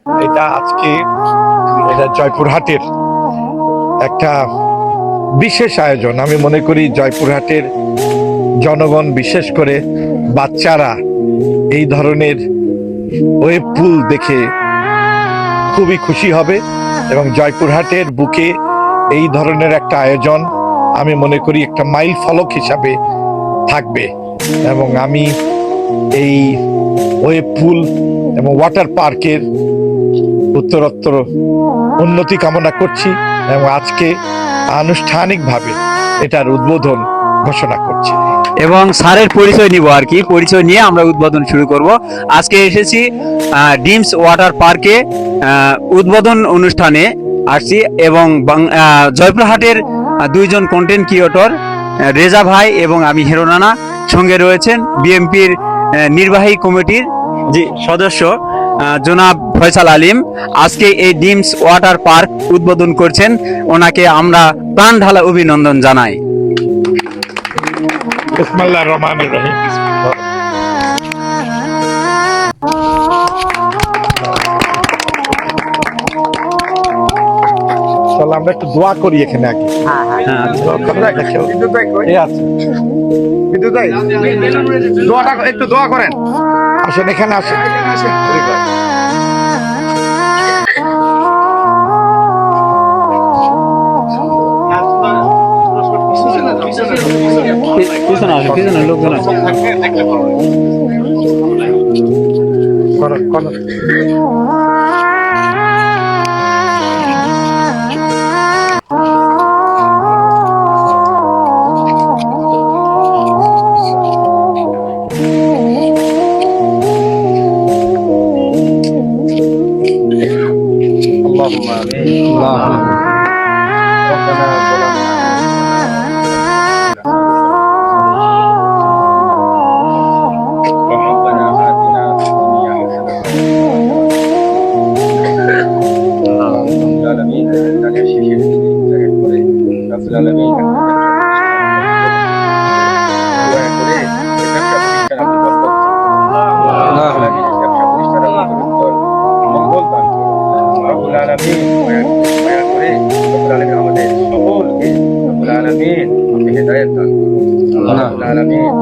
এটা আজকে এটা জয়পুরহাটের একটা বিশেষ আয়োজন। আমি মনে করি জয়পুরহাটের জনগণ, বিশেষ করে বাচ্চারা এই ধরনের ওয়েব পুল দেখে খুবই খুশি হবে এবং জয়পুরহাটের বুকে এই ধরনের একটা আয়োজন আমি মনে করি একটা মাইল ফলক হিসাবে থাকবে। এবং আমি এই ওয়েব পুল এবং ওয়াটার পার্কের উত্তরোত্তর উন্নতি কামনা করছি এবং আজকে আনুষ্ঠানিকভাবে এটার উদ্বোধন ঘোষণা করছি। এবং স্যারের পরিচয় নিব আর কি, পরিচয় নিয়ে আমরা উদ্বোধন শুরু করব। আজকে এসেছি ডিমস ওয়াটার পার্কে উদ্বোধন অনুষ্ঠানে আসছি এবং জয়পুরহাটের দুইজন কন্টেন্ট ক্রিয়েটর রেজা ভাই এবং আমি হিরো রানা, সঙ্গে রয়েছেন বিএমপির নির্বাহী কমিটির সদস্য জনাব ফয়সাল আলিম। আজকে এই ডিমস ওয়াটার পার্ক উদ্বোধন করছেন, ওনাকে আমরা প্রাণ ঢালা অভিনন্দন জানাই। বিসমিল্লাহির রহমানির রহিম। চলো আমরা একটু দোয়া করি এখানে আগে। একটু দোয়া করেন, আসেন এখানে আসেন। পিছনে লোকজন আছে। اللهم آمين. اللهم ربنا ظلمنا ربنا آتنا في الدنيا حسنة العالمين إنك شفيع رب العالمين আমাদের সকলকে রব্বুল আলামিন আপনি হেদায়েত দান করুন। রব্বুল আলামিন